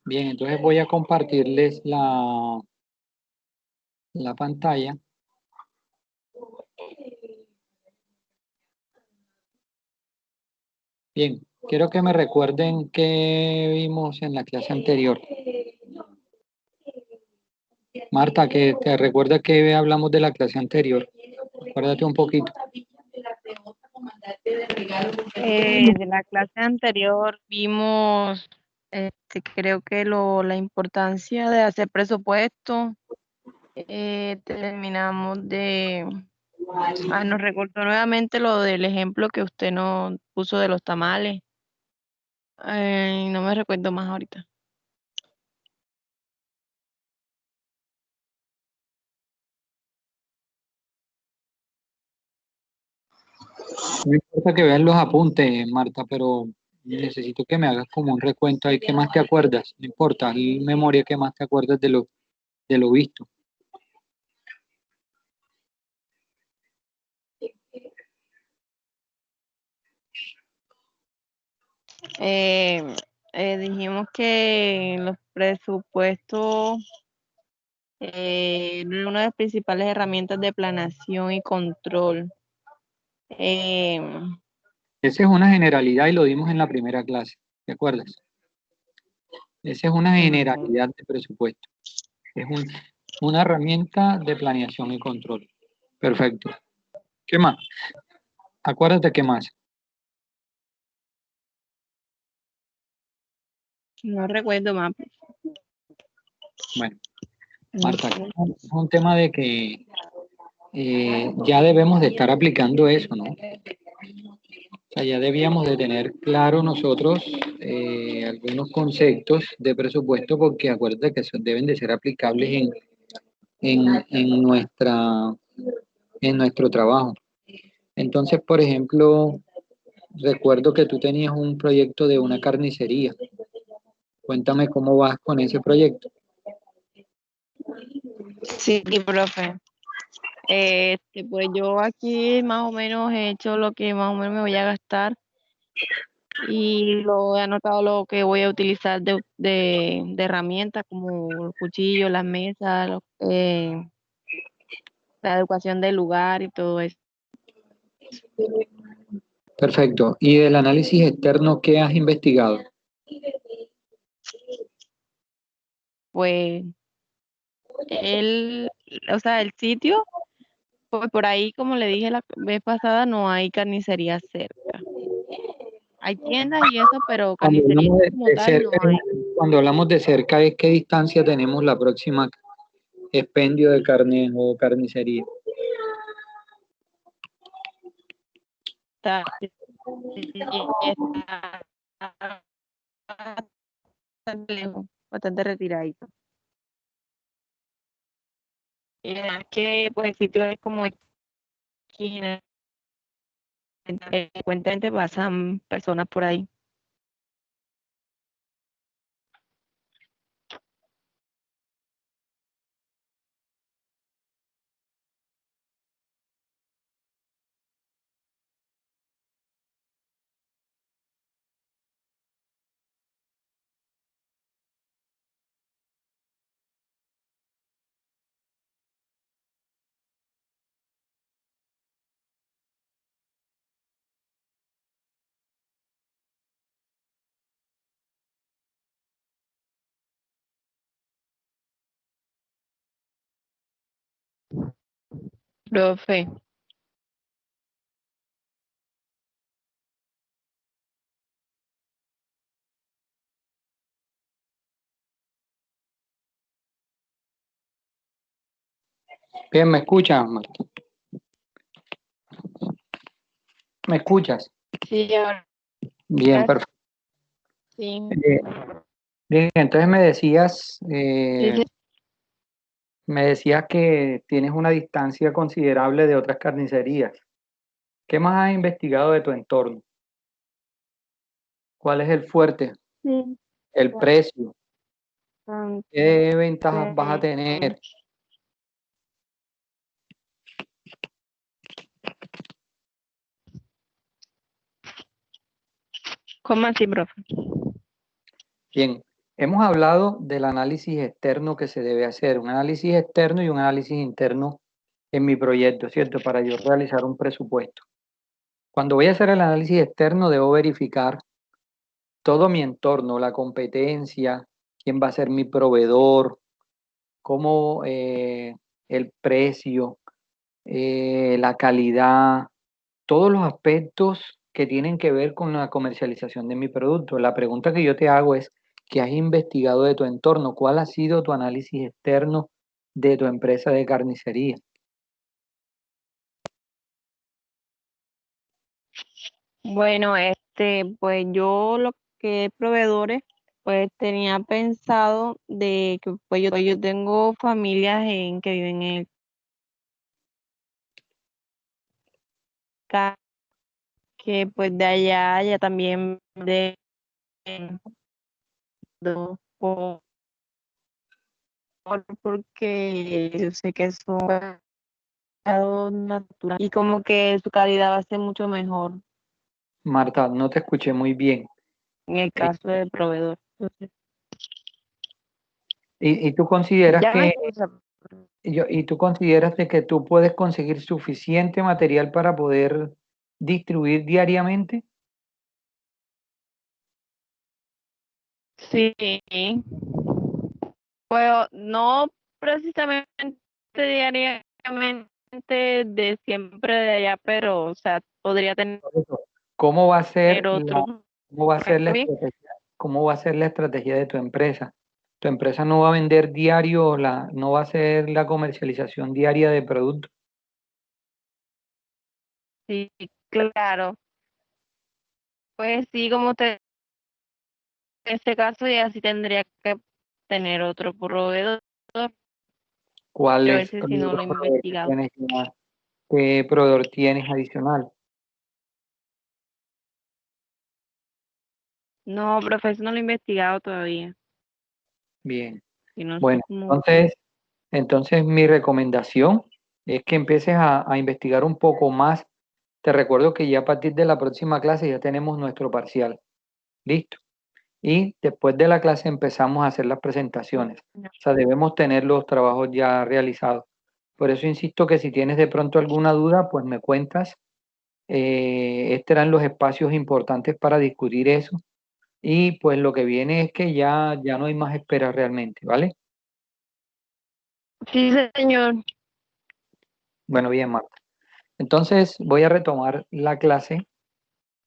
Bien, entonces voy a compartirles la pantalla. Bien, quiero que me recuerden qué vimos en la clase anterior. Marta, que te recuerda que hablamos de la clase anterior. Acuérdate un poquito. De la clase anterior vimos, creo que la importancia de hacer presupuesto. Terminamos nos recordó nuevamente lo del ejemplo que usted nos puso de los tamales. No me recuerdo más ahorita. No importa que vean los apuntes, Marta, pero necesito que me hagas como un recuento ahí. ¿Qué más te acuerdas? No importa, hay memoria, ¿qué más te acuerdas de lo visto? Dijimos que los presupuestos una de las principales herramientas de planeación y control. Eh, Esa es una generalidad y lo dimos en la primera clase, ¿te acuerdas? Esa es una generalidad de presupuesto. Es una herramienta de planeación y control. Perfecto. ¿Qué más? Acuérdate qué más. no recuerdo más. Bueno, Marta, es un tema de que ya debemos de estar aplicando eso, ¿no? O sea, ya debíamos de tener claro nosotros algunos conceptos de presupuesto porque acuérdate que deben de ser aplicables en en nuestro trabajo. Entonces, por ejemplo, recuerdo que tú tenías un proyecto de una carnicería. Cuéntame cómo vas con ese proyecto. Sí, profe. Pues yo aquí más o menos he hecho lo que más o menos me voy a gastar y lo he anotado lo que voy a utilizar de herramientas como los cuchillos, las mesas, la educación del lugar y todo eso. Perfecto. ¿Y del análisis externo qué has investigado? Pues o sea, el sitio, pues por ahí, como le dije la vez pasada, no hay carnicería cerca. Hay tiendas y eso, pero Cuando carnicería hablamos como de tal cerca, no hay. cuando hablamos de cerca, ¿es qué distancia tenemos la próxima expendio de carne o carnicería? Está, está bastante lejos, bastante retiradito. Y además que pues el sitio es como esquina, frecuentemente pasan personas por ahí. Profe, Bien, ¿me escuchas, Marta? ¿Me escuchas? sí, ahora Bien, perfecto. sí, Bien, entonces sí, sí. me decías que tienes una distancia considerable de otras carnicerías. ¿Qué más has investigado de tu entorno? ¿Cuál es el fuerte? Sí. ¿El precio? Entonces, ¿Qué ventajas vas a tener? ¿cómo así, profe? Bien, Hemos hablado del análisis externo que se debe hacer, un análisis externo y un análisis interno en mi proyecto, ¿cierto? Para yo realizar un presupuesto. Cuando voy a hacer el análisis externo, debo verificar todo mi entorno, la competencia, quién va a ser mi proveedor, cómo el precio, la calidad, todos los aspectos que tienen que ver con la comercialización de mi producto. La pregunta que yo te hago es, ¿qué has investigado de tu entorno? ¿Cuál ha sido tu análisis externo de tu empresa de carnicería? Bueno, pues yo lo que es proveedores, pues tenía pensado de que pues yo tengo familias que viven en el CA, que pues de allá ya también de porque yo sé que son pescados natural y como que su calidad va a ser mucho mejor Marta, no te escuché muy bien. en el Eh, caso del proveedor. Entonces, ¿Y tú consideras ya me que escucha. y tú consideras de que tú puedes conseguir suficiente material para poder distribuir diariamente? Sí, pues no precisamente diariamente de siempre de allá, pero o sea, podría tener Por eso, ¿cómo va a ser otro. cómo va a ser la estrategia, cómo va a ser la estrategia de tu empresa? Tu empresa no va a vender diario, no va a ser la comercialización diaria de productos. Sí, claro. Pues sí, como te en este caso ya sí tendría que tener otro proveedor, pero ¿Cuáles ese sí no lo he otros proveedores investigado. tienes ya? ¿Qué proveedor tienes adicional? No, profe, eso no lo he investigado todavía. Bien. Y no sé Bueno, cómo. entonces mi recomendación es que empieces a investigar un poco más. Te recuerdo que ya a partir de la próxima clase ya tenemos nuestro parcial. Listo. Y después de la clase empezamos a hacer las presentaciones. O sea, debemos tener los trabajos ya realizados. Por eso insisto que si tienes de pronto alguna duda, pues me cuentas. Estos eran los espacios importantes para discutir eso. Y pues lo que viene es que ya no hay más espera realmente, ¿vale? Sí, señor. Bueno, bien, Marta. Entonces voy a retomar la clase.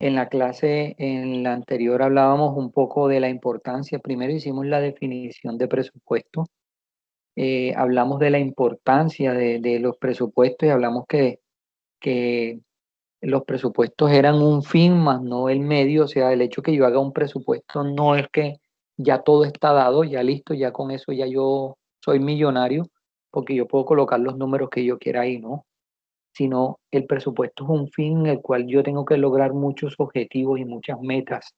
En la clase, en la anterior hablábamos un poco de la importancia. Primero hicimos la definición de presupuesto. Hablamos de la importancia de los presupuestos y hablamos que los presupuestos eran un fin más no el medio. O sea, el hecho que yo haga un presupuesto no es que ya todo está dado, ya listo, ya con eso ya yo soy millonario, porque yo puedo colocar los números que yo quiera ahí, ¿no? Sino el presupuesto es un fin en el cual yo tengo que lograr muchos objetivos y muchas metas,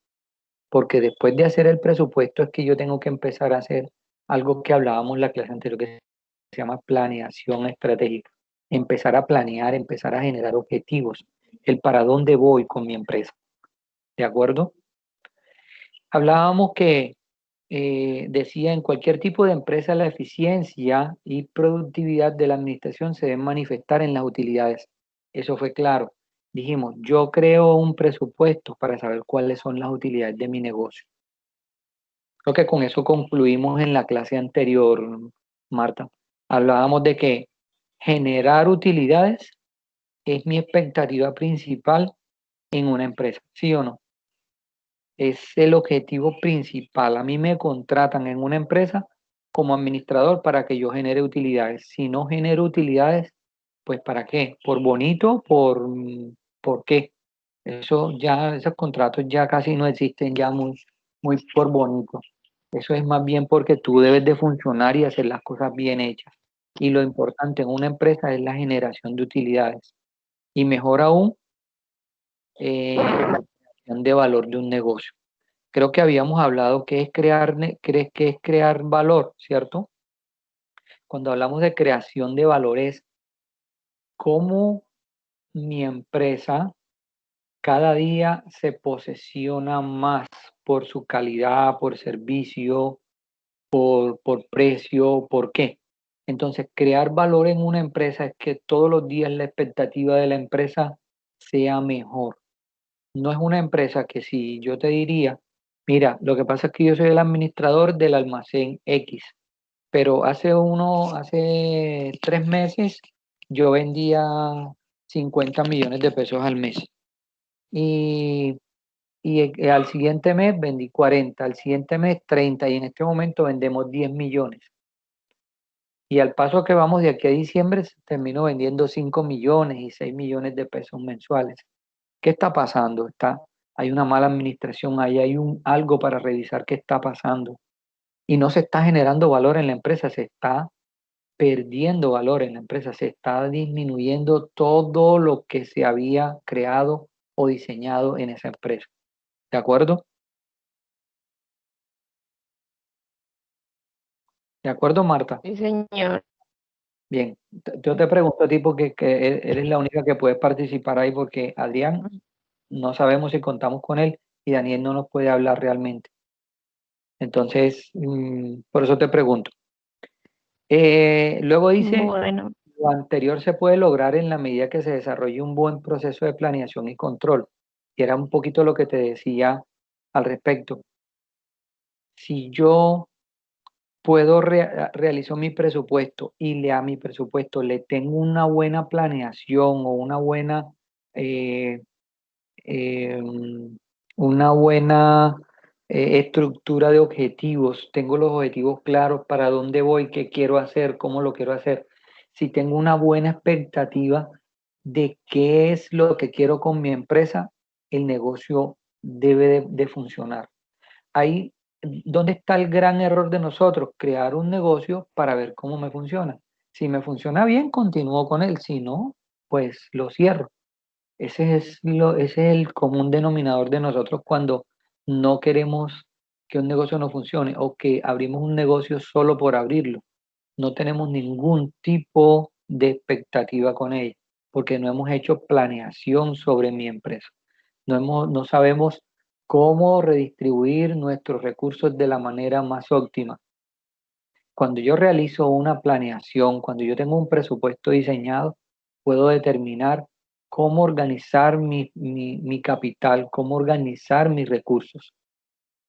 porque después de hacer el presupuesto es que yo tengo que empezar a hacer algo que hablábamos en la clase anterior, que se llama planeación estratégica. Empezar a planear, empezar a generar objetivos, el para dónde voy con mi empresa, ¿de acuerdo? Hablábamos que decía, en cualquier tipo de empresa la eficiencia y productividad de la administración se deben manifestar en las utilidades. Eso fue claro. Dijimos, yo creo un presupuesto para saber cuáles son las utilidades de mi negocio. Creo que con eso concluimos en la clase anterior, Marta. Hablábamos de que generar utilidades es mi expectativa principal en una empresa, ¿sí o no? Es el objetivo principal. A mí me contratan en una empresa como administrador para que yo genere utilidades. Si no genero utilidades, pues ¿para qué? ¿Por bonito? ¿Por qué? Eso ya, esos contratos ya casi no existen, ya muy por bonito. Eso es más bien porque tú debes de funcionar y hacer las cosas bien hechas. Y lo importante en una empresa es la generación de utilidades. Y mejor aún, la creación de valor de un negocio. Creo que habíamos hablado que es crees que es crear valor, ¿cierto? Cuando hablamos de creación de valores, ¿cómo mi empresa cada día se posesiona más por su calidad, por servicio, por precio, ¿por qué? Entonces, crear valor en una empresa es que todos los días la expectativa de la empresa sea mejor. No es una empresa que si yo te diría, mira, lo que pasa es que yo soy el administrador del almacén X, pero hace 3 meses yo vendía 50 millones de pesos al mes y, y al siguiente mes vendí 40, al siguiente mes 30 y en este momento vendemos 10 millones. Y al paso que vamos de aquí a diciembre termino vendiendo 5 millones y 6 millones de pesos mensuales. ¿Qué está pasando? Hay una mala administración, ahí hay algo para revisar qué está pasando. Y no se está generando valor en la empresa, se está perdiendo valor en la empresa, se está disminuyendo todo lo que se había creado o diseñado en esa empresa. ¿De acuerdo? ¿De acuerdo, Marta? Sí, señor. Bien, yo te pregunto a ti porque eres la única que puede participar ahí porque Adrián no sabemos si contamos con él y Daniel no nos puede hablar realmente. Entonces, por eso te pregunto. Luego dice, Bueno, lo anterior se puede lograr en la medida que se desarrolle un buen proceso de planeación y control. Y era un poquito lo que te decía al respecto. Si yo realizo mi presupuesto y a mi presupuesto le tengo una buena planeación o eh, eh, una buena estructura de objetivos, tengo los objetivos claros para dónde voy, qué quiero hacer, cómo lo quiero hacer. Si tengo una buena expectativa de qué es lo que quiero con mi empresa, el negocio debe de funcionar. Ahí, ¿dónde está el gran error de nosotros? Crear un negocio para ver cómo me funciona. Si me funciona bien, continúo con él. Si no, pues lo cierro. Ese es el común denominador de nosotros cuando no queremos que un negocio no funcione o que abrimos un negocio solo por abrirlo. No tenemos ningún tipo de expectativa con ella porque no hemos hecho planeación sobre mi empresa. No sabemos cómo redistribuir nuestros recursos de la manera más óptima. Cuando yo realizo una planeación, cuando yo tengo un presupuesto diseñado, puedo determinar cómo organizar mi capital, cómo organizar mis recursos,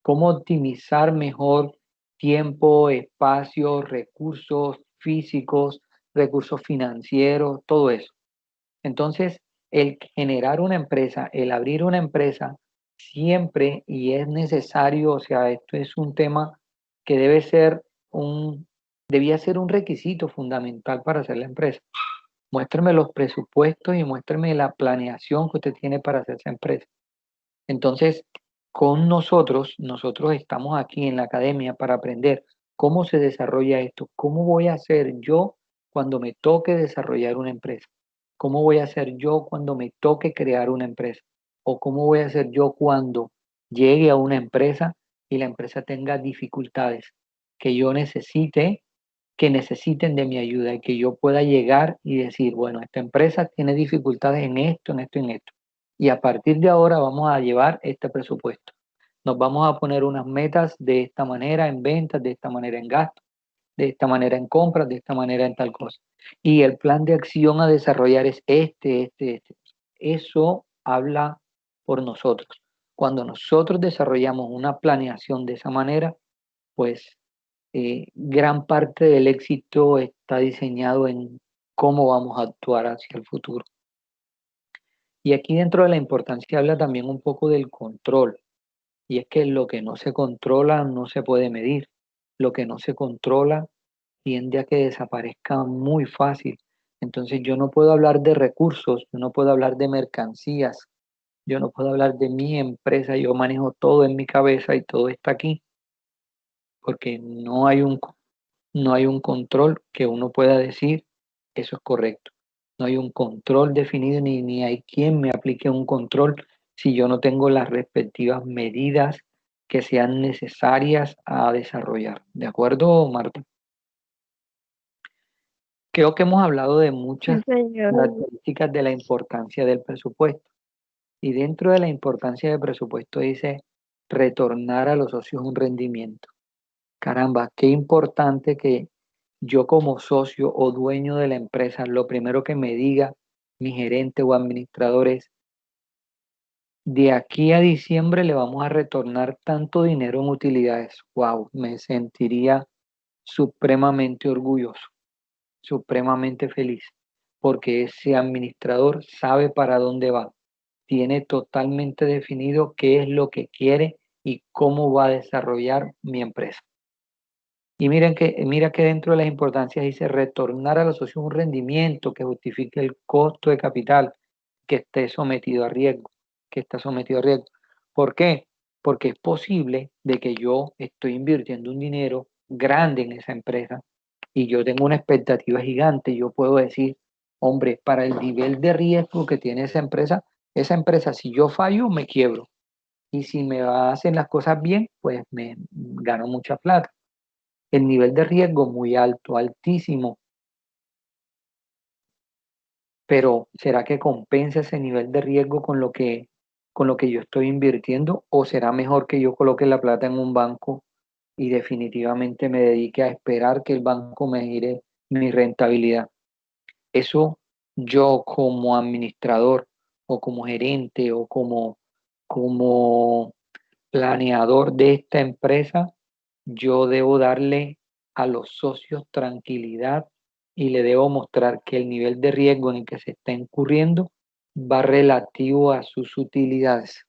cómo optimizar mejor tiempo, espacio, recursos físicos, recursos financieros, todo eso. Entonces, el generar una empresa, el abrir una empresa, siempre y es necesario, o sea, esto es un tema que debía ser un requisito fundamental para hacer la empresa. Muéstrame los presupuestos y muéstrame la planeación que usted tiene para hacer esa empresa. Entonces, con nosotros estamos aquí en la academia para aprender cómo se desarrolla esto, cómo voy a hacer yo cuando me toque desarrollar una empresa, cómo voy a hacer yo cuando me toque crear una empresa, o cómo voy a hacer yo cuando llegue a una empresa y la empresa tenga dificultades que yo necesite, que necesiten de mi ayuda y que yo pueda llegar y decir, bueno, esta empresa tiene dificultades en esto, en esto, en esto. Y a partir de ahora vamos a llevar este presupuesto. Nos vamos a poner unas metas de esta manera en ventas, de esta manera en gastos, de esta manera en compras, de esta manera en tal cosa. Y el plan de acción a desarrollar es este. Eso habla por nosotros. Cuando nosotros desarrollamos una planeación de esa manera, pues gran parte del éxito está diseñado en cómo vamos a actuar hacia el futuro. Y aquí dentro de la importancia habla también un poco del control. Y es que lo que no se controla no se puede medir. Lo que no se controla tiende a que desaparezca muy fácil. Entonces yo no puedo hablar de recursos, yo no puedo hablar de mercancías, yo no puedo hablar de mi empresa, yo manejo todo en mi cabeza y todo está aquí, porque no hay un control que uno pueda decir, eso es correcto. No hay un control definido ni hay quien me aplique un control si yo no tengo las respectivas medidas que sean necesarias a desarrollar. ¿De acuerdo, Marta? Creo que hemos hablado de sí, muchas señor. características de la importancia del presupuesto. Y dentro de la importancia del presupuesto dice retornar a los socios un rendimiento. Caramba, qué importante que yo como socio o dueño de la empresa, lo primero que me diga mi gerente o administrador es, de aquí a diciembre le vamos a retornar tanto dinero en utilidades. Wow, me sentiría supremamente orgulloso, supremamente feliz, porque ese administrador sabe para dónde va, tiene totalmente definido qué es lo que quiere y cómo va a desarrollar mi empresa. Y mira que dentro de las importancias dice retornar a los socios un rendimiento que justifique el costo de capital que esté sometido a riesgo, que está sometido a riesgo. ¿Por qué? Porque es posible de que yo estoy invirtiendo un dinero grande en esa empresa y yo tengo una expectativa gigante. Yo puedo decir, hombre, para el nivel de riesgo que tiene esa empresa, si yo fallo, me quiebro. Y si me hacen las cosas bien, pues me gano mucha plata. El nivel de riesgo muy alto, altísimo, pero ¿será que compensa ese nivel de riesgo con lo que yo estoy invirtiendo? ¿O será mejor que yo coloque la plata en un banco y definitivamente me dedique a esperar que el banco me gire mi rentabilidad? Eso yo como administrador o como gerente o como planeador de esta empresa, yo debo darle a los socios tranquilidad y le debo mostrar que el nivel de riesgo en el que se está incurriendo va relativo a sus utilidades,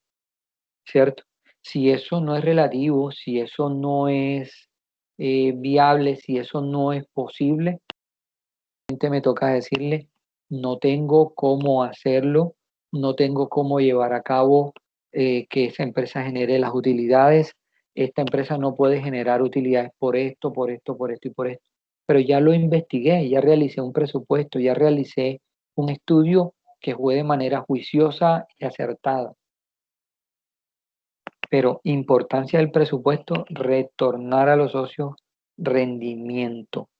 ¿cierto? Si eso no es relativo, si eso no es viable, si eso no es posible, me toca decirle, no tengo cómo hacerlo, no tengo cómo llevar a cabo que esa empresa genere las utilidades, esta empresa no puede generar utilidades por esto, por esto, por esto y por esto. Pero ya lo investigué, ya realicé un presupuesto, ya realicé un estudio que fue de manera juiciosa y acertada. Pero importancia del presupuesto, retornar a los socios rendimiento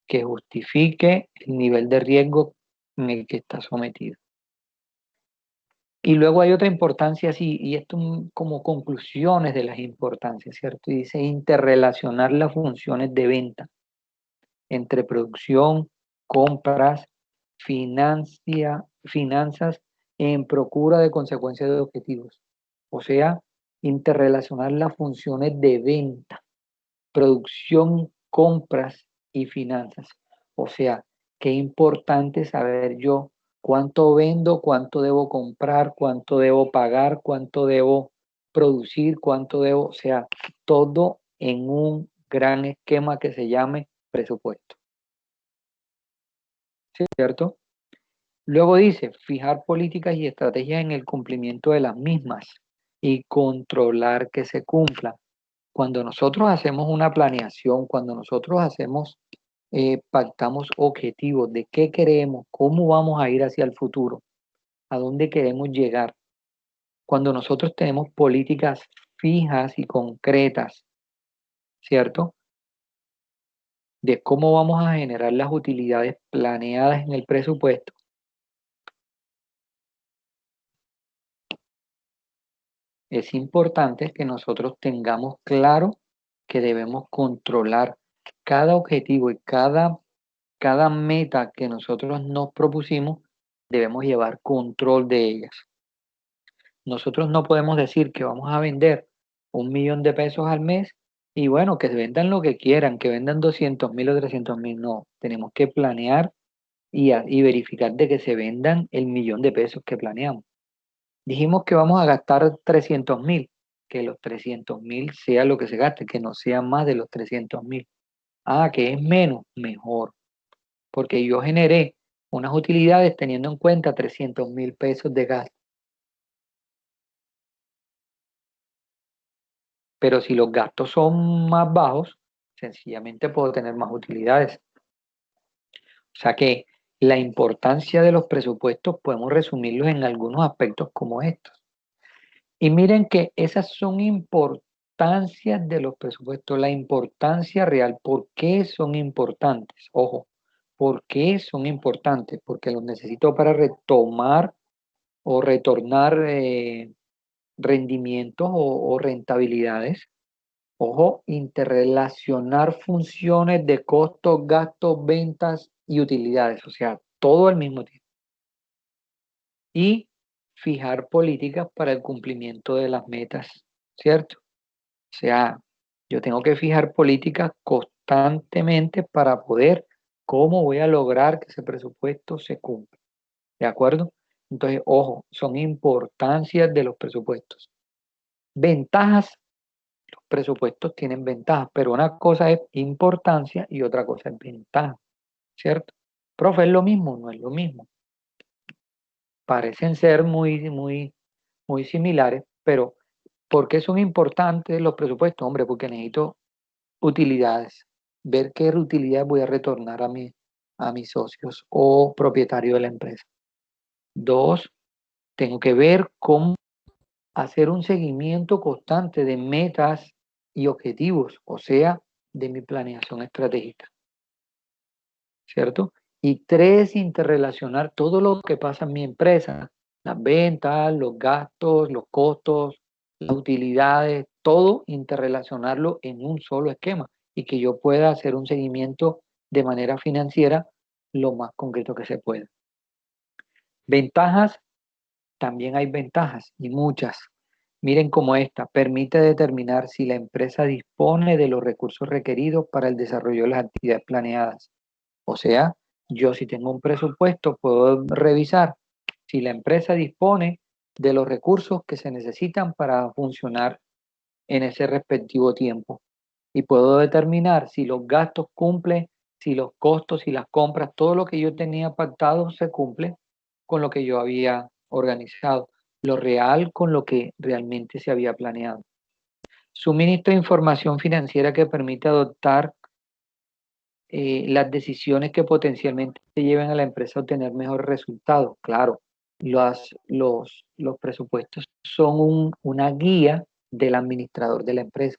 que justifique el nivel de riesgo en el que está sometido. Y luego hay otra importancia, sí, y esto como conclusiones de las importancias, ¿cierto? Y dice interrelacionar las funciones de venta entre producción, compras, finanzas en procura de consecuencias de objetivos. O sea, interrelacionar las funciones de venta, producción, compras y finanzas. O sea, qué importante saber yo cuánto vendo, cuánto debo comprar, cuánto debo pagar, cuánto debo producir, cuánto debo, o sea, todo en un gran esquema que se llame presupuesto, ¿cierto? Luego dice, fijar políticas y estrategias en el cumplimiento de las mismas y controlar que se cumplan. Cuando nosotros hacemos una planeación, cuando nosotros pactamos objetivos de qué queremos, cómo vamos a ir hacia el futuro, a dónde queremos llegar, cuando nosotros tenemos políticas fijas y concretas, ¿cierto? De cómo vamos a generar las utilidades planeadas en el presupuesto, es importante que nosotros tengamos claro que debemos controlar cada objetivo y cada meta que nosotros nos propusimos, debemos llevar control de ellas. Nosotros no podemos decir que vamos a vender 1 millón de pesos al mes y bueno, que vendan lo que quieran, que vendan 200.000 o 300.000. No, tenemos que planear y verificar de que se vendan el 1 millón de pesos que planeamos. Dijimos que vamos a gastar 300.000, que los 300.000 sea lo que se gaste, que no sea más de los 300.000. Ah, que es menos, mejor, porque yo generé unas utilidades teniendo en cuenta 300.000 pesos de gasto. Pero si los gastos son más bajos, sencillamente puedo tener más utilidades. O sea que la importancia de los presupuestos podemos resumirlos en algunos aspectos como estos. Y miren que esas son importancias de los presupuestos, la importancia real. ¿Por qué son importantes? Ojo, ¿por qué son importantes? Porque los necesito para retomar o retornar rendimientos o rentabilidades. Ojo, interrelacionar funciones de costos, gastos, ventas y utilidades, o sea, todo al mismo tiempo. Y fijar políticas para el cumplimiento de las metas, ¿cierto? O sea, yo tengo que fijar políticas constantemente para poder, cómo voy a lograr que ese presupuesto se cumpla, ¿de acuerdo? Entonces, ojo, son importancias de los presupuestos. Ventajas, los presupuestos tienen ventajas, pero una cosa es importancia y otra cosa es ventaja, ¿cierto? Profe, ¿es lo mismo? No es lo mismo. Parecen ser muy similares, pero ¿por qué son importantes los presupuestos? Hombre, porque necesito utilidades, ver qué utilidades voy a retornar a mis socios o propietarios de la empresa. Dos, tengo que ver cómo hacer un seguimiento constante de metas y objetivos, o sea, de mi planeación estratégica, ¿cierto? Y tres, interrelacionar todo lo que pasa en mi empresa, las ventas, los gastos, los costos, las utilidades, todo interrelacionarlo en un solo esquema y que yo pueda hacer un seguimiento de manera financiera lo más concreto que se pueda. Ventajas, también hay ventajas y muchas. Miren cómo esta permite determinar si la empresa dispone de los recursos requeridos para el desarrollo de las actividades planeadas. O sea, yo si tengo un presupuesto puedo revisar si la empresa dispone de los recursos que se necesitan para funcionar en ese respectivo tiempo. Y puedo determinar si los gastos cumplen, si los costos, si las compras, todo lo que yo tenía pactado se cumple con lo que yo había organizado, lo real con lo que realmente se había planeado. Suministra información financiera que permite adoptar las decisiones que potencialmente lleven a la empresa a obtener mejores resultados. Claro, los presupuestos son una guía del administrador de la empresa.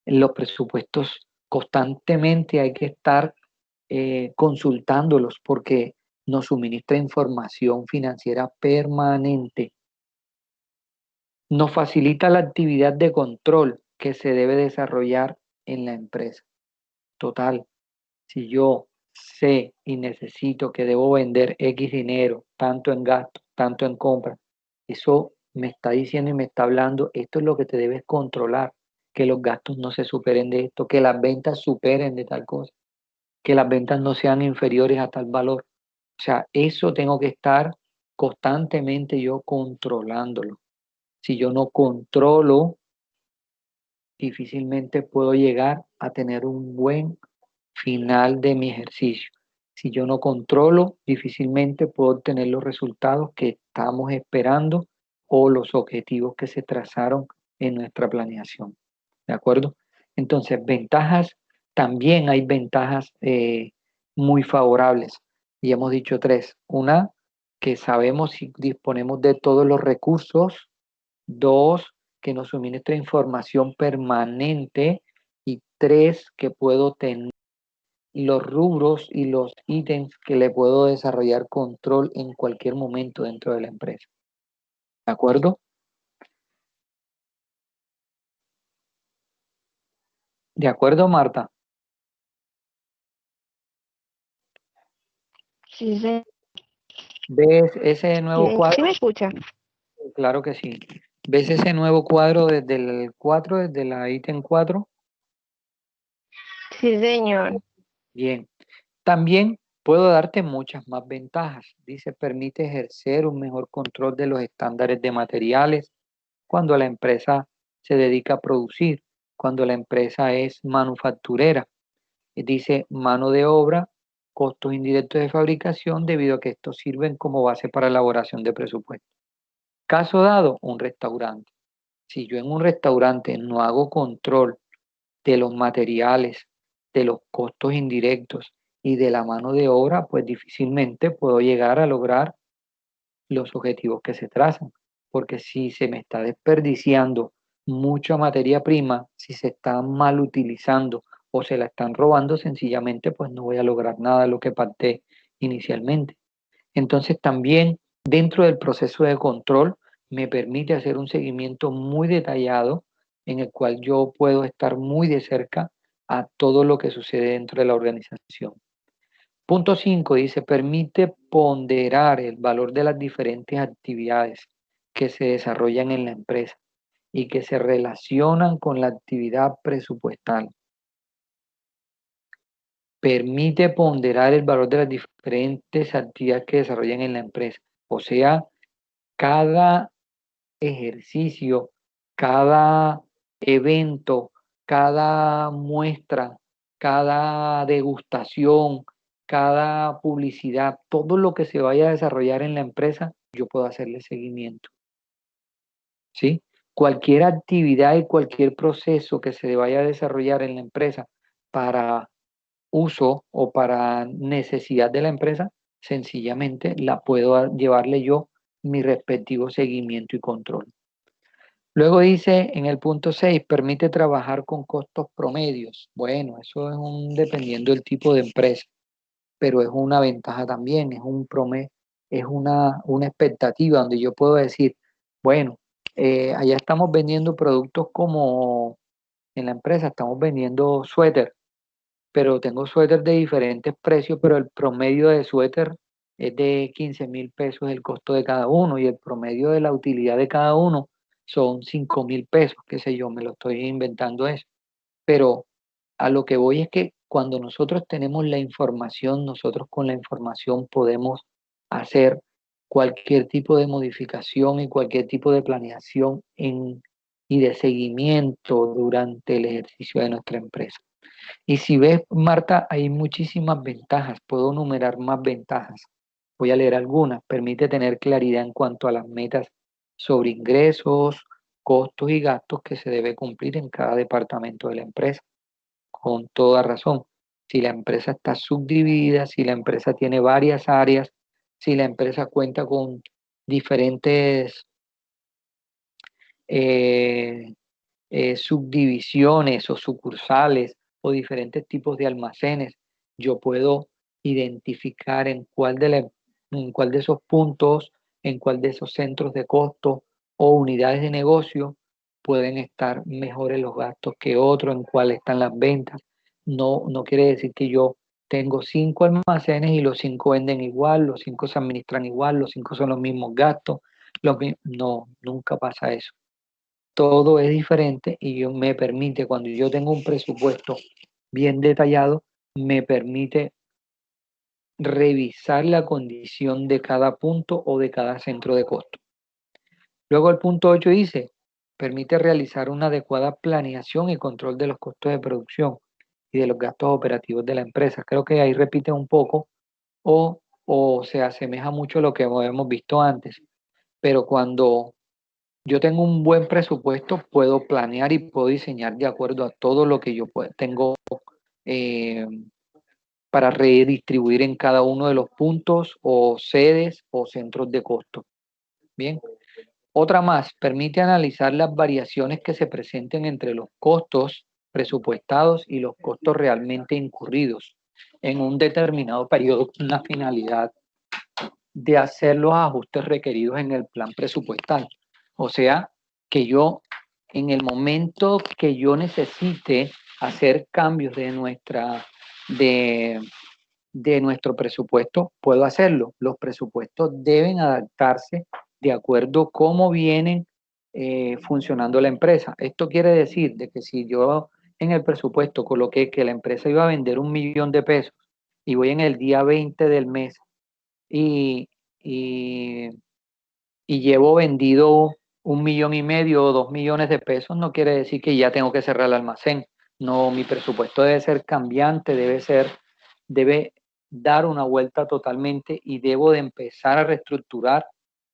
En los presupuestos constantemente hay que estar consultándolos porque nos suministra información financiera permanente. Nos facilita la actividad de control que se debe desarrollar en la empresa. Total, si yo sé y necesito que debo vender X dinero, tanto en gastos, tanto en compras, eso me está diciendo y me está hablando, esto es lo que te debes controlar, que los gastos no se superen de esto, que las ventas superen de tal cosa, que las ventas no sean inferiores a tal valor. O sea, eso tengo que estar constantemente yo controlándolo. Si yo no controlo, difícilmente puedo llegar a tener un buen final de mi ejercicio. Si yo no controlo, difícilmente puedo obtener los resultados que estamos esperando o los objetivos que se trazaron en nuestra planeación. ¿De acuerdo? Entonces, ventajas, también hay ventajas muy favorables. Y hemos dicho tres. Una, que sabemos si disponemos de todos los recursos. Dos, que nos suministra información permanente. Y tres, que puedo tener los rubros y los ítems que le puedo desarrollar control en cualquier momento dentro de la empresa. ¿De acuerdo? ¿De acuerdo, Marta? Sí, sí, ¿Ves ese nuevo sí, sí cuadro? me escucha. Claro que sí. ¿Ves ese nuevo cuadro desde el 4, desde la ítem 4? Sí, señor. Bien. También puedo darte muchas más ventajas. Dice, permite ejercer un mejor control de los estándares de materiales cuando la empresa se dedica a producir, cuando la empresa es manufacturera. Dice, mano de obra, costos indirectos de fabricación, debido a que estos sirven como base para elaboración de presupuestos. Caso dado, un restaurante. Si yo en un restaurante no hago control de los materiales, de los costos indirectos y de la mano de obra, pues difícilmente puedo llegar a lograr los objetivos que se trazan. Porque si se me está desperdiciando mucha materia prima, si se está mal utilizando o se la están robando, sencillamente pues no voy a lograr nada de lo que pacté inicialmente. Entonces también Dentro del proceso de control me permite hacer un seguimiento muy detallado en el cual yo puedo estar muy de cerca a todo lo que sucede dentro de la organización. Punto 5 dice, permite ponderar el valor de las diferentes actividades que se desarrollan en la empresa y que se relacionan con la actividad presupuestal. Permite ponderar el valor de las diferentes actividades que desarrollan en la empresa. O sea, cada ejercicio, cada evento, cada muestra, cada degustación, cada publicidad, todo lo que se vaya a desarrollar en la empresa, yo puedo hacerle seguimiento. ¿Sí? Cualquier actividad y cualquier proceso que se vaya a desarrollar en la empresa para uso o para necesidad de la empresa, sencillamente la puedo llevarle yo mi respectivo seguimiento y control. Luego dice en el punto 6, permite trabajar con costos promedios. Bueno, eso es dependiendo del tipo de empresa, pero es una ventaja también, es un promedio, es una expectativa donde yo puedo decir, bueno, allá estamos vendiendo productos como en la empresa, estamos vendiendo suéter, pero tengo suéter de diferentes precios, pero el promedio de suéter es de 15.000 pesos el costo de cada uno y el promedio de la utilidad de cada uno son 5.000 pesos, qué sé yo, me lo estoy inventando eso. Pero a lo que voy es que cuando nosotros tenemos la información, nosotros con la información podemos hacer cualquier tipo de modificación y cualquier tipo de planeación y de seguimiento durante el ejercicio de nuestra empresa. Y si ves, Marta, hay muchísimas ventajas, puedo numerar más ventajas. Voy a leer algunas. Permite tener claridad en cuanto a las metas sobre ingresos, costos y gastos que se debe cumplir en cada departamento de la empresa. Con toda razón. Si la empresa está subdividida, si la empresa tiene varias áreas, si la empresa cuenta con diferentes eh, subdivisiones o sucursales o diferentes tipos de almacenes, yo puedo identificar en cuál de esos puntos, en cuál de esos centros de costo o unidades de negocio pueden estar mejores los gastos que otros, en cuál están las ventas. No quiere decir que yo tengo 5 almacenes y los 5 venden igual, los 5 se administran igual, los 5 son los mismos gastos. No, nunca pasa eso. Todo es diferente y me permite, cuando yo tengo un presupuesto bien detallado, me permite revisar la condición de cada punto o de cada centro de costo. Luego el punto 8 dice, permite realizar una adecuada planeación y control de los costos de producción y de los gastos operativos de la empresa. Creo que ahí repite un poco o se asemeja mucho a lo que hemos visto antes, pero cuando yo tengo un buen presupuesto, puedo planear y puedo diseñar de acuerdo a todo lo que yo tengo eh, para redistribuir en cada uno de los puntos o sedes o centros de costo. Bien. Otra más, permite analizar las variaciones que se presenten entre los costos presupuestados y los costos realmente incurridos en un determinado periodo con la finalidad de hacer los ajustes requeridos en el plan presupuestal. O sea, que yo en el momento que yo necesite hacer cambios de nuestro presupuesto, puedo hacerlo. Los presupuestos deben adaptarse de acuerdo a cómo vienen funcionando la empresa. Esto quiere decir de que si yo en el presupuesto coloqué que la empresa iba a vender 1.000.000 de pesos y voy en el día 20 del mes y, y, y llevo vendido 1,500,000 o 2 millones de pesos, no quiere decir que ya tengo que cerrar el almacén. No, mi presupuesto debe ser cambiante, debe dar una vuelta totalmente y debo de empezar a reestructurar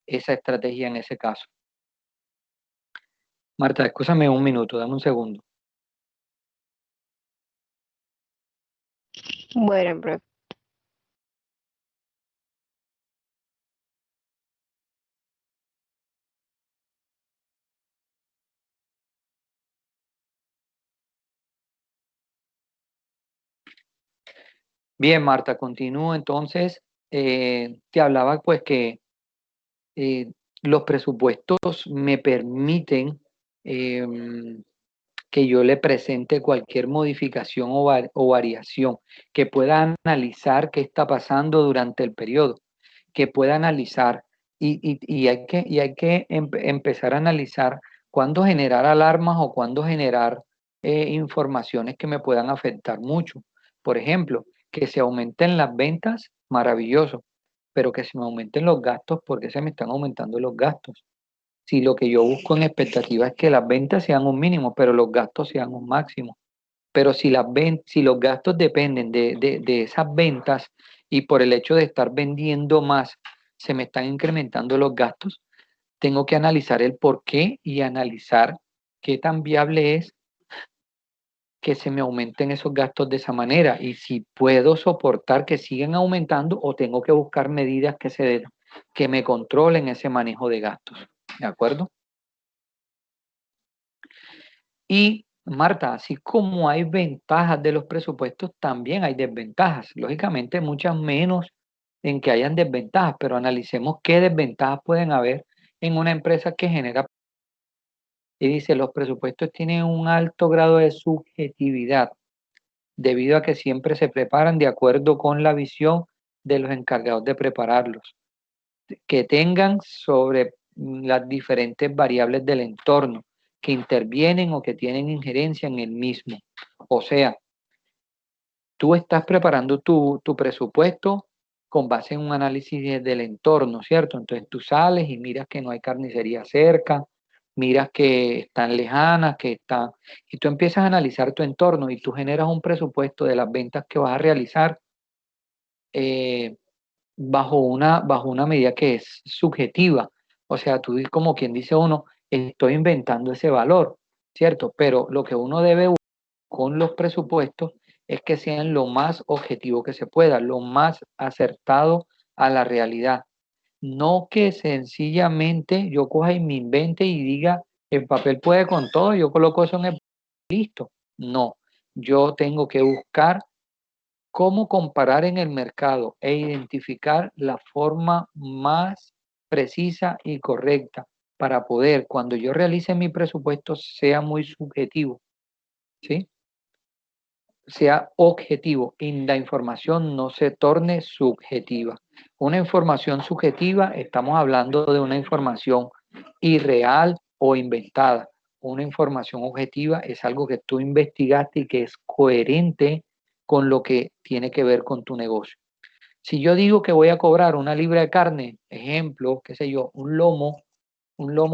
esa estrategia en ese caso. Marta, escúchame un minuto, dame un segundo. Bueno, profe. Bien, Marta, continúo entonces. Te hablaba pues que los presupuestos me permiten que yo le presente cualquier modificación o variación, que pueda analizar qué está pasando durante el periodo, que pueda analizar y hay que empezar a analizar cuándo generar alarmas o cuándo generar informaciones que me puedan afectar mucho. Por ejemplo, que se aumenten las ventas, maravilloso, pero que se me aumenten los gastos, porque se me están aumentando los gastos. Si lo que yo busco en expectativa es que las ventas sean un mínimo, pero los gastos sean un máximo. Pero si los gastos dependen de esas ventas y por el hecho de estar vendiendo más, se me están incrementando los gastos, tengo que analizar el por qué y analizar qué tan viable es que se me aumenten esos gastos de esa manera y si puedo soportar que sigan aumentando o tengo que buscar medidas que me controlen ese manejo de gastos. ¿De acuerdo? Y Marta, así como hay ventajas de los presupuestos, también hay desventajas. Lógicamente, muchas menos en que hayan desventajas, pero analicemos qué desventajas pueden haber en una empresa que genera. Y dice, los presupuestos tienen un alto grado de subjetividad, debido a que siempre se preparan de acuerdo con la visión de los encargados de prepararlos, que tengan sobre las diferentes variables del entorno que intervienen o que tienen injerencia en el mismo. O sea, tú estás preparando tu presupuesto con base en un análisis del entorno, ¿cierto? Entonces tú sales y miras que no hay carnicería cerca, miras que están lejanas, y tú empiezas a analizar tu entorno y tú generas un presupuesto de las ventas que vas a realizar eh, bajo una medida que es subjetiva. O sea, tú como quien dice uno, estoy inventando ese valor, ¿cierto? Pero lo que uno debe con los presupuestos es que sean lo más objetivo que se pueda, lo más acertado a la realidad. No que sencillamente yo coja y me invente y diga, el papel puede con todo, yo coloco eso en el listo. No, yo tengo que buscar cómo comparar en el mercado e identificar la forma más precisa y correcta para poder, cuando yo realice mi presupuesto, sea muy subjetivo, ¿sí? Sea objetivo y la información no se torne subjetiva. Una información subjetiva, estamos hablando de una información irreal o inventada. Una información objetiva es algo que tú investigaste y que es coherente con lo que tiene que ver con tu negocio. Si yo digo que voy a cobrar una libra de carne, ejemplo, qué sé yo, un lomo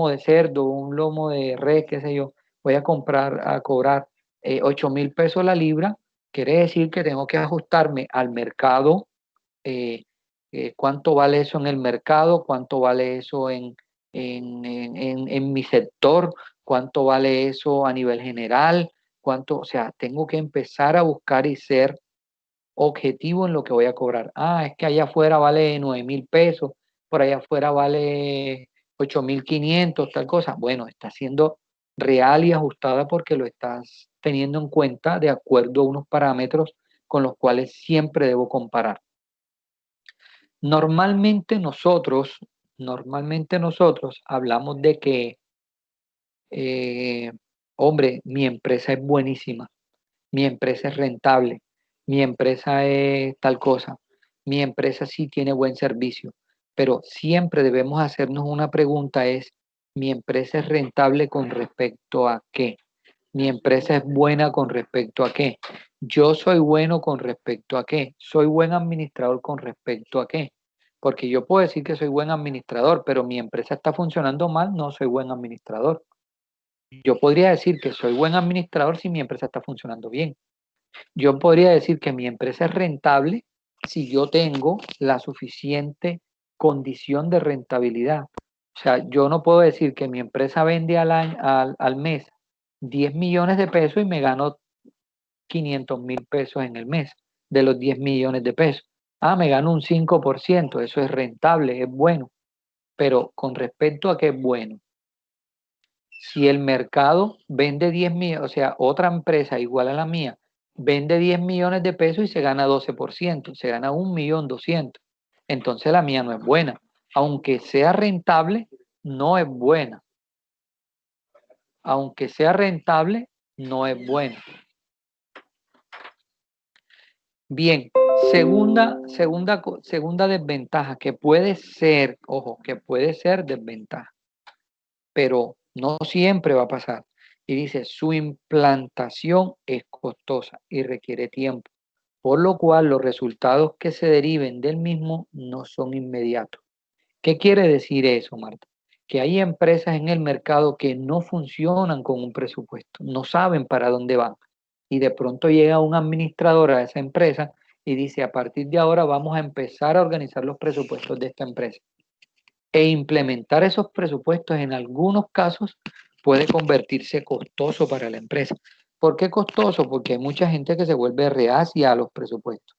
de cerdo, un lomo de res, qué sé yo, voy a cobrar 8.000 pesos la libra, quiere decir que tengo que ajustarme al mercado, cuánto vale eso en el mercado, cuánto vale eso en mi sector, cuánto vale eso a nivel general, o sea, tengo que empezar a buscar y ser objetivo en lo que voy a cobrar. Ah, es que allá afuera vale 9.000 pesos, por allá afuera vale 8.500, tal cosa. Bueno, está siendo real y ajustada porque lo estás teniendo en cuenta de acuerdo a unos parámetros con los cuales siempre debo comparar. Normalmente nosotros hablamos de que, hombre, mi empresa es buenísima, mi empresa es rentable, mi empresa es tal cosa, mi empresa sí tiene buen servicio, pero siempre debemos hacernos una pregunta es, ¿mi empresa es rentable con respecto a qué? ¿Mi empresa es buena con respecto a qué? Yo soy bueno con respecto a qué? ¿Soy buen administrador con respecto a qué? Porque yo puedo decir que soy buen administrador, pero mi empresa está funcionando mal, no soy buen administrador. Yo podría decir que soy buen administrador si mi empresa está funcionando bien. Yo podría decir que mi empresa es rentable si yo tengo la suficiente condición de rentabilidad. O sea, yo no puedo decir que mi empresa vende al mes 10 millones de pesos y me gano 500.000 pesos en el mes de los 10 millones de pesos. Ah, me gano un 5%, eso es rentable, es bueno. Pero con respecto a qué es bueno, si el mercado vende 10 millones, o sea, otra empresa igual a la mía, vende 10 millones de pesos y se gana 12%, se gana 1.200.000. Entonces la mía no es buena. aunque sea rentable, no es buena. Aunque sea rentable, no es buena. Bien, segunda desventaja, que puede ser, ojo, que puede ser desventaja, pero no siempre va a pasar. Y dice, su implantación es costosa y requiere tiempo, por lo cual los resultados que se deriven del mismo no son inmediatos. ¿Qué quiere decir eso, Marta? Que hay empresas en el mercado que no funcionan con un presupuesto, no saben para dónde van. Y de pronto llega un administrador a esa empresa y dice, a partir de ahora vamos a empezar a organizar los presupuestos de esta empresa. E implementar esos presupuestos en algunos casos puede convertirse costoso para la empresa. ¿Por qué costoso? Porque hay mucha gente que se vuelve reacia a los presupuestos.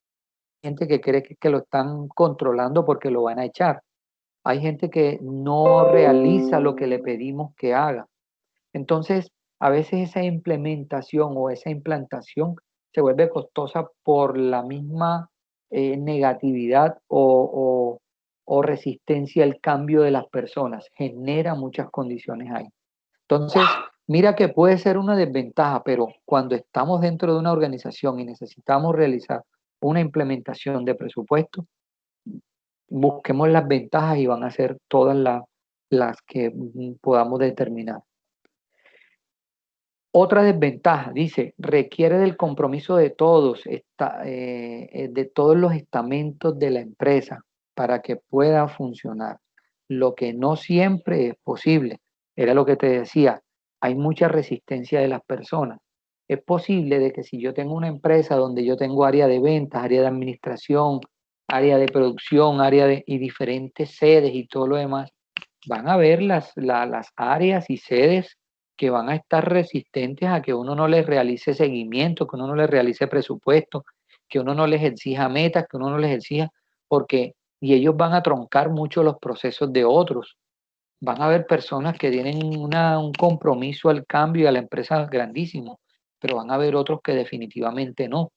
Hay gente que cree que lo están controlando porque lo van a echar. Hay gente que no realiza lo que le pedimos que haga. Entonces, a veces esa implementación o esa implantación se vuelve costosa por la misma negatividad o resistencia al cambio de las personas. Genera muchas condiciones ahí. Entonces, mira que puede ser una desventaja, pero cuando estamos dentro de una organización y necesitamos realizar una implementación de presupuesto, busquemos las ventajas y van a ser todas las que podamos determinar. Otra desventaja, dice, requiere del compromiso de todos, de todos los estamentos de la empresa para que pueda funcionar, lo que no siempre es posible. Era lo que te decía, hay mucha resistencia de las personas. Es posible de que si yo tengo una empresa donde yo tengo área de ventas, área de administración, área de producción, y diferentes sedes y todo lo demás, van a ver las áreas y sedes que van a estar resistentes a que uno no les realice seguimiento, que uno no les realice presupuesto, que uno no les exija metas, que uno no les exija, porque, y ellos van a troncar mucho los procesos de otros. Van a haber personas que tienen un compromiso al cambio y a la empresa grandísimo, pero van a haber otros que definitivamente no.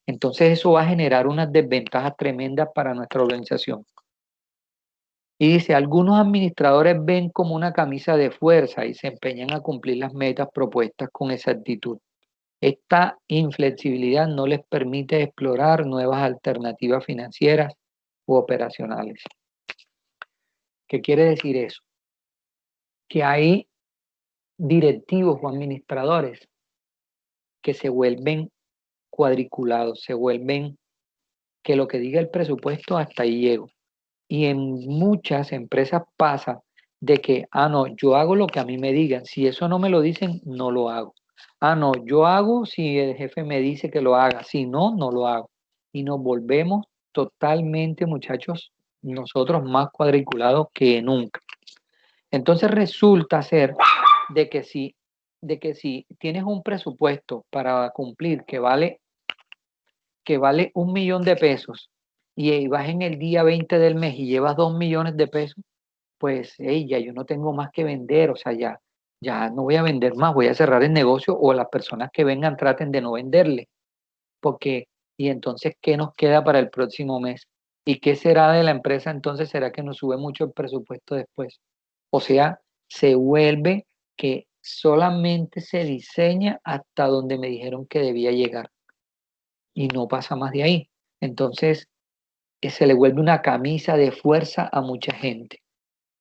Entonces eso va a generar unas desventajas tremendas para nuestra organización. Y dice, algunos administradores ven como una camisa de fuerza y se empeñan a cumplir las metas propuestas con exactitud. Esta inflexibilidad no les permite explorar nuevas alternativas financieras u operacionales. ¿Qué quiere decir eso? Que hay directivos o administradores que se vuelven cuadriculados, se vuelven que lo que diga el presupuesto hasta ahí llego. Y en muchas empresas pasa de que, no, yo hago lo que a mí me digan. Si eso no me lo dicen, no lo hago. No, yo hago si el jefe me dice que lo haga. Si no, no lo hago. Y nos volvemos totalmente, muchachos, nosotros más cuadriculados que nunca. Entonces resulta ser de que si tienes un presupuesto para cumplir que vale 1 millón de pesos y vas en el día 20 del mes y llevas 2 millones de pesos, pues ya yo no tengo más que vender, o sea, ya no voy a vender más, voy a cerrar el negocio o las personas que vengan traten de no venderle, porque, y entonces, ¿qué nos queda para el próximo mes? ¿Y qué será de la empresa entonces? ¿Será que nos sube mucho el presupuesto después? O sea, se vuelve que solamente se diseña hasta donde me dijeron que debía llegar y no pasa más de ahí. Entonces, se le vuelve una camisa de fuerza a mucha gente.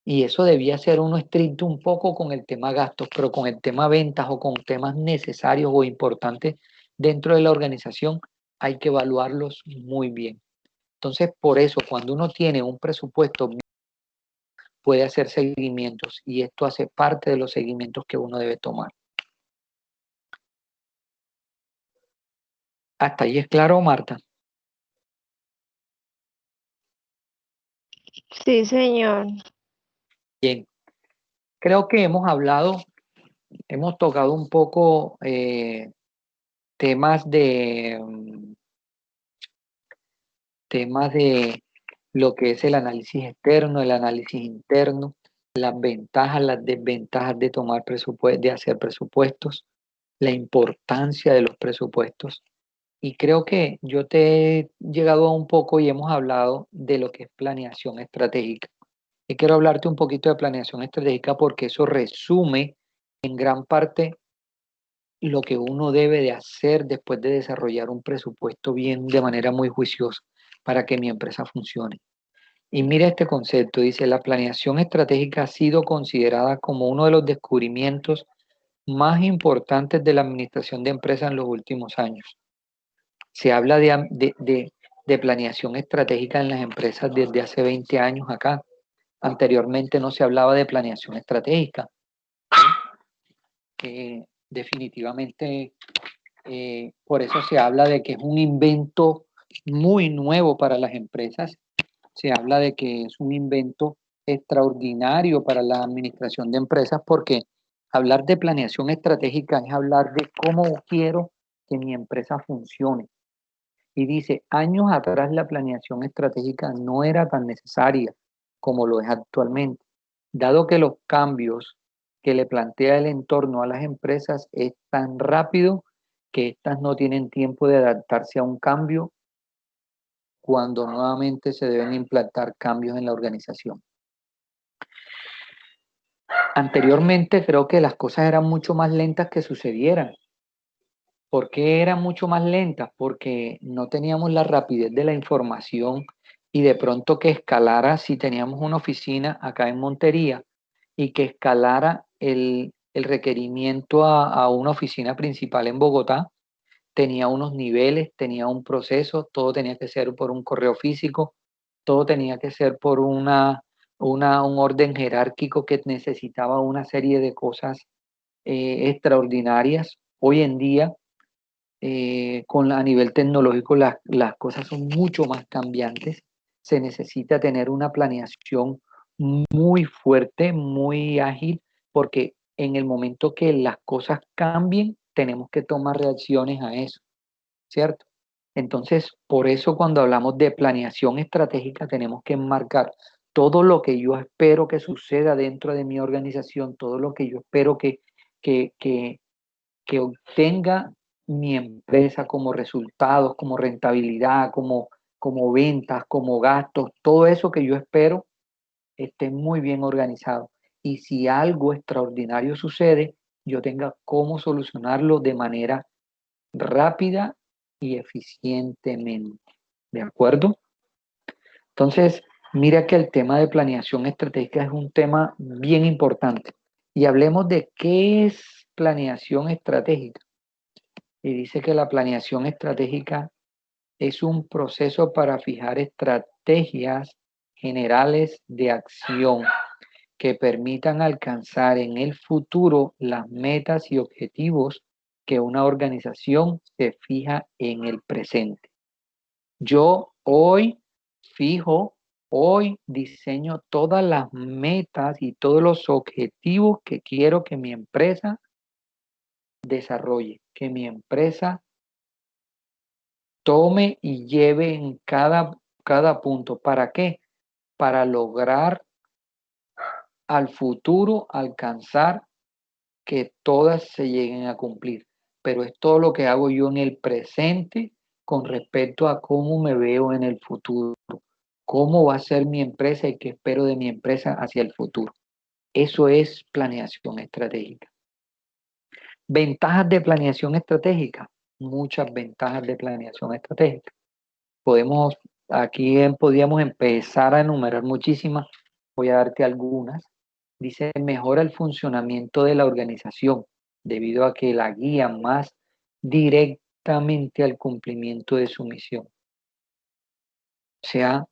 Y eso debía ser uno estricto un poco con el tema gastos, pero con el tema ventas o con temas necesarios o importantes dentro de la organización hay que evaluarlos muy bien. Entonces, por eso, cuando uno tiene un presupuesto, puede hacer seguimientos y esto hace parte de los seguimientos que uno debe tomar. Hasta ahí es claro, Marta. Sí, señor. Bien, creo que hemos tocado un poco temas de lo que es el análisis externo, el análisis interno, las ventajas, las desventajas de tomar presupuestos, de hacer presupuestos, la importancia de los presupuestos. Y creo que yo te he llegado a un poco y hemos hablado de lo que es planeación estratégica. Y quiero hablarte un poquito de planeación estratégica porque eso resume en gran parte lo que uno debe de hacer después de desarrollar un presupuesto bien de manera muy juiciosa para que mi empresa funcione. Y mira este concepto, dice, la planeación estratégica ha sido considerada como uno de los descubrimientos más importantes de la administración de empresas en los últimos años. Se habla de planeación estratégica en las empresas desde hace 20 años acá. Anteriormente no se hablaba de planeación estratégica. Definitivamente, por eso se habla de que es un invento muy nuevo para las empresas. Se habla de que es un invento extraordinario para la administración de empresas porque hablar de planeación estratégica es hablar de cómo quiero que mi empresa funcione. Y dice, años atrás la planeación estratégica no era tan necesaria como lo es actualmente, dado que los cambios que le plantea el entorno a las empresas es tan rápido que éstas no tienen tiempo de adaptarse a un cambio cuando nuevamente se deben implantar cambios en la organización. Anteriormente creo que las cosas eran mucho más lentas que sucedieran. ¿Por qué eran mucho más lentas? Porque no teníamos la rapidez de la información y de pronto que escalara, si teníamos una oficina acá en Montería y que escalara el requerimiento a una oficina principal en Bogotá, tenía unos niveles, tenía un proceso, todo tenía que ser por un correo físico, todo tenía que ser por un orden jerárquico que necesitaba una serie de cosas extraordinarias. Hoy en día, a nivel tecnológico, las cosas son mucho más cambiantes. Se necesita tener una planeación muy fuerte, muy ágil, porque en el momento que las cosas cambien, tenemos que tomar reacciones a eso, ¿cierto? Entonces, por eso cuando hablamos de planeación estratégica, tenemos que enmarcar todo lo que yo espero que suceda dentro de mi organización, todo lo que yo espero que, que, que obtenga mi empresa como resultados, como rentabilidad, como ventas, como gastos, todo eso que yo espero esté muy bien organizado. Y si algo extraordinario sucede, yo tenga cómo solucionarlo de manera rápida y eficientemente. ¿De acuerdo? Entonces, mira que el tema de planeación estratégica es un tema bien importante. Y hablemos de qué es planeación estratégica. Y dice que la planeación estratégica es un proceso para fijar estrategias generales de acción que permitan alcanzar en el futuro las metas y objetivos que una organización se fija en el presente. Yo hoy diseño todas las metas y todos los objetivos que quiero que mi empresa desarrolle, que mi empresa tome y lleve en cada punto. ¿Para qué? Para lograr al futuro alcanzar que todas se lleguen a cumplir. Pero es todo lo que hago yo en el presente con respecto a cómo me veo en el futuro, cómo va a ser mi empresa y qué espero de mi empresa hacia el futuro. Eso es planeación estratégica. Ventajas de planeación estratégica. Muchas ventajas de planeación estratégica. Podríamos empezar a enumerar muchísimas. Voy a darte algunas. Dice, mejora el funcionamiento de la organización debido a que la guía más directamente al cumplimiento de su misión. O sea,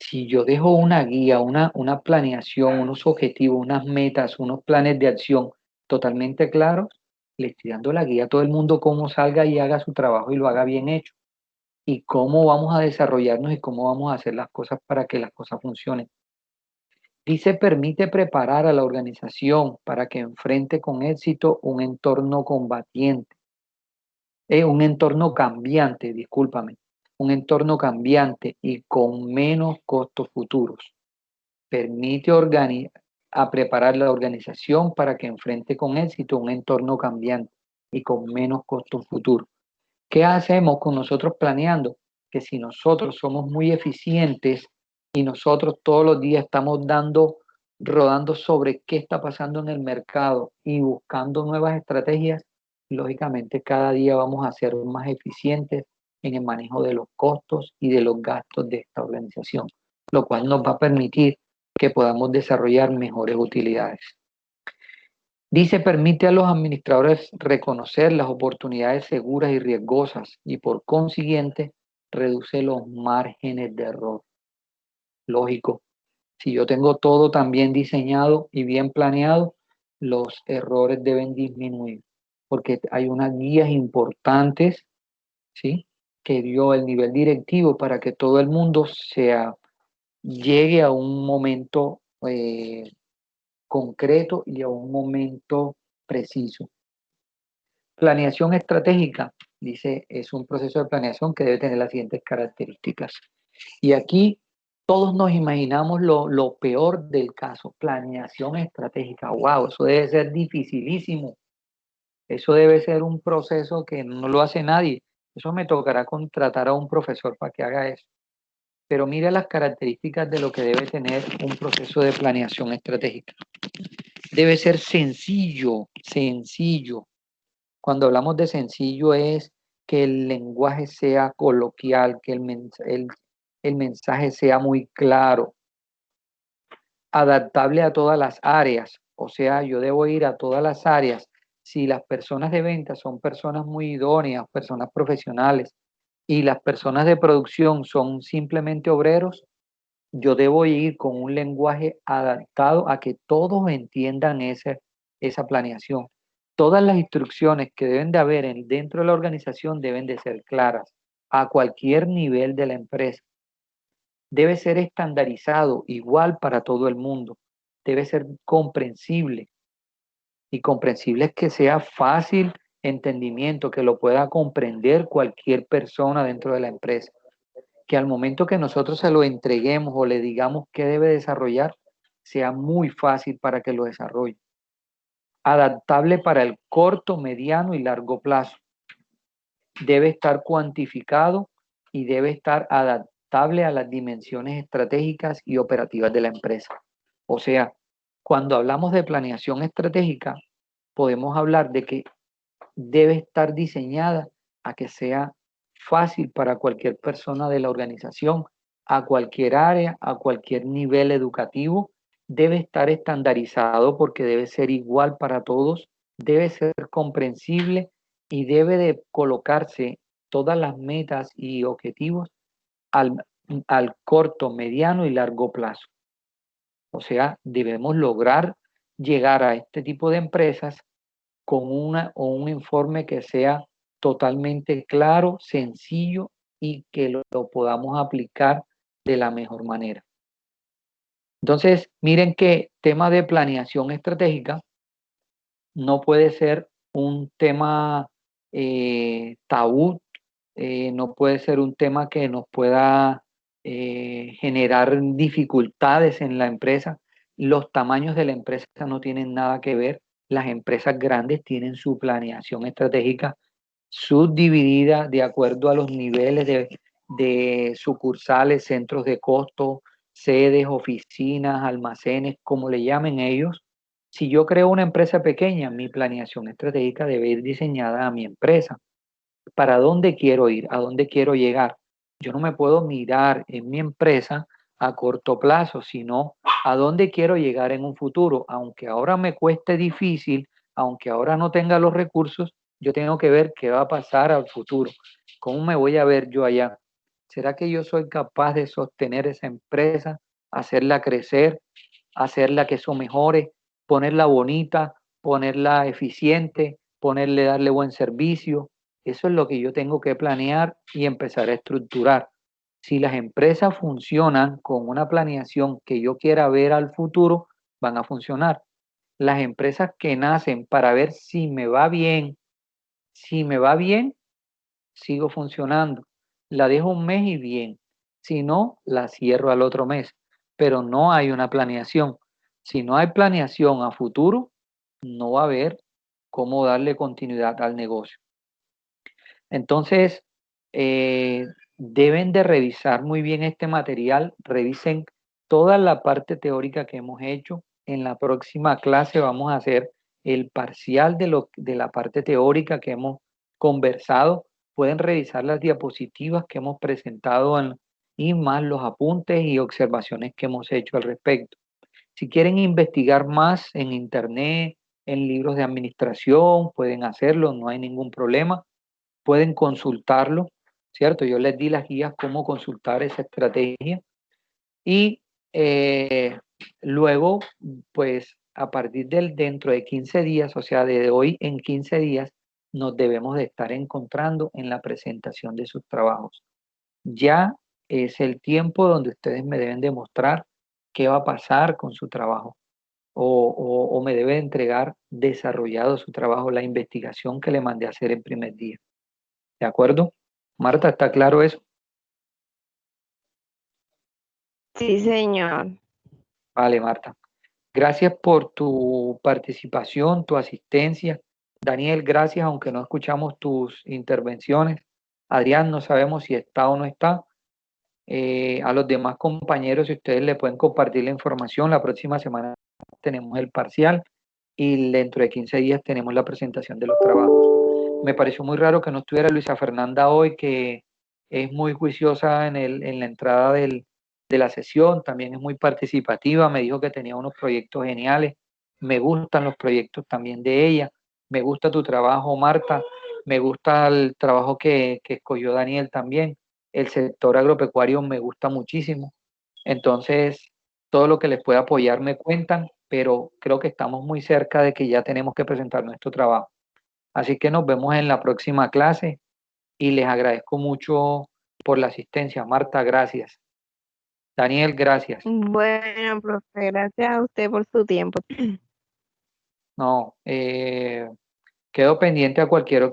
si yo dejo una guía, una planeación, unos objetivos, unas metas, unos planes de acción totalmente claros, le estoy dando la guía a todo el mundo cómo salga y haga su trabajo y lo haga bien hecho. Y cómo vamos a desarrollarnos y cómo vamos a hacer las cosas para que las cosas funcionen. Dice, permite preparar a la organización para que enfrente con éxito un entorno combatiente, un entorno cambiante, discúlpame, un entorno cambiante y con menos costos futuros. Permite a preparar la organización para que enfrente con éxito un entorno cambiante y con menos costos futuros. ¿Qué hacemos con nosotros planeando? Que si nosotros somos muy eficientes y nosotros todos los días estamos rodando sobre qué está pasando en el mercado y buscando nuevas estrategias, lógicamente cada día vamos a ser más eficientes en el manejo de los costos y de los gastos de esta organización, lo cual nos va a permitir que podamos desarrollar mejores utilidades. Dice, permite a los administradores reconocer las oportunidades seguras y riesgosas y por consiguiente reduce los márgenes de error. Lógico, si yo tengo todo tan bien diseñado y bien planeado, los errores deben disminuir porque hay unas guías importantes, ¿sí?, que dio el nivel directivo para que todo el mundo llegue a un momento concreto y a un momento preciso. Planeación estratégica, dice, es un proceso de planeación que debe tener las siguientes características. Y aquí todos nos imaginamos lo peor del caso, planeación estratégica. ¡Wow! Eso debe ser dificilísimo. Eso debe ser un proceso que no lo hace nadie. Eso me tocará contratar a un profesor para que haga eso. Pero mira las características de lo que debe tener un proceso de planeación estratégica. Debe ser sencillo, sencillo. Cuando hablamos de sencillo es que el lenguaje sea coloquial, que el mensaje sea muy claro, adaptable a todas las áreas. O sea, yo debo ir a todas las áreas. Si las personas de venta son personas muy idóneas, personas profesionales, y las personas de producción son simplemente obreros, yo debo ir con un lenguaje adaptado a que todos entiendan esa planeación. Todas las instrucciones que deben de haber dentro de la organización deben de ser claras a cualquier nivel de la empresa. Debe ser estandarizado igual para todo el mundo. Debe ser comprensible. Y comprensible es que sea fácil entendimiento, que lo pueda comprender cualquier persona dentro de la empresa. Que al momento que nosotros se lo entreguemos o le digamos qué debe desarrollar, sea muy fácil para que lo desarrolle. Adaptable para el corto, mediano y largo plazo. Debe estar cuantificado y debe estar adaptable a las dimensiones estratégicas y operativas de la empresa. O sea, cuando hablamos de planeación estratégica, podemos hablar de que debe estar diseñada a que sea fácil para cualquier persona de la organización, a cualquier área, a cualquier nivel educativo. Debe estar estandarizado porque debe ser igual para todos, debe ser comprensible y debe de colocarse todas las metas y objetivos al corto, mediano y largo plazo. O sea, debemos lograr llegar a este tipo de empresas con un informe que sea totalmente claro, sencillo y que lo podamos aplicar de la mejor manera. Entonces, miren que tema de planeación estratégica no puede ser un tema tabú, no puede ser un tema que nos pueda generar dificultades en la empresa. Los tamaños de la empresa no tienen nada que ver. Las empresas grandes tienen su planeación estratégica subdividida de acuerdo a los niveles de sucursales, centros de costo, sedes, oficinas, almacenes, como le llamen ellos. Si yo creo una empresa pequeña, mi planeación estratégica debe ir diseñada a mi empresa. ¿Para dónde quiero ir? ¿A dónde quiero llegar? Yo no me puedo mirar en mi empresa a corto plazo, sino a dónde quiero llegar en un futuro. Aunque ahora me cueste difícil, aunque ahora no tenga los recursos, yo tengo que ver qué va a pasar al futuro. ¿Cómo me voy a ver yo allá? ¿Será que yo soy capaz de sostener esa empresa, hacerla crecer, hacerla que eso mejore, ponerla bonita, ponerla eficiente, darle buen servicio? Eso es lo que yo tengo que planear y empezar a estructurar. Si las empresas funcionan con una planeación que yo quiera ver al futuro, van a funcionar. Las empresas que nacen para ver si me va bien, sigo funcionando. La dejo un mes y bien. Si no, la cierro al otro mes. Pero no hay una planeación. Si no hay planeación a futuro, no va a haber cómo darle continuidad al negocio. Entonces, deben de revisar muy bien este material, revisen toda la parte teórica que hemos hecho. En la próxima clase vamos a hacer el parcial de la parte teórica que hemos conversado. Pueden revisar las diapositivas que hemos presentado y más los apuntes y observaciones que hemos hecho al respecto. Si quieren investigar más en internet, en libros de administración, pueden hacerlo, no hay ningún problema. Pueden consultarlo, ¿cierto? Yo les di las guías cómo consultar esa estrategia y luego, pues a partir del dentro de 15 días, o sea, de hoy en 15 días, nos debemos de estar encontrando en la presentación de sus trabajos. Ya es el tiempo donde ustedes me deben demostrar qué va a pasar con su trabajo o me debe entregar desarrollado su trabajo, la investigación que le mandé a hacer el primer día. ¿De acuerdo? Marta, ¿está claro eso? Sí, señor. Vale, Marta. Gracias por tu participación, tu asistencia. Daniel, gracias, aunque no escuchamos tus intervenciones. Adrián, no sabemos si está o no está. A los demás compañeros, si ustedes le pueden compartir la información, la próxima semana tenemos el parcial y dentro de 15 días tenemos la presentación de los trabajos. Me pareció muy raro que no estuviera Luisa Fernanda hoy, que es muy juiciosa en la entrada de la sesión, también es muy participativa, me dijo que tenía unos proyectos geniales, me gustan los proyectos también de ella, me gusta tu trabajo, Marta, me gusta el trabajo que escogió Daniel también, el sector agropecuario me gusta muchísimo, entonces todo lo que les pueda apoyar me cuentan, pero creo que estamos muy cerca de que ya tenemos que presentar nuestro trabajo. Así que nos vemos en la próxima clase y les agradezco mucho por la asistencia. Marta, gracias. Daniel, gracias. Bueno, profe, gracias a usted por su tiempo. No, quedo pendiente a cualquier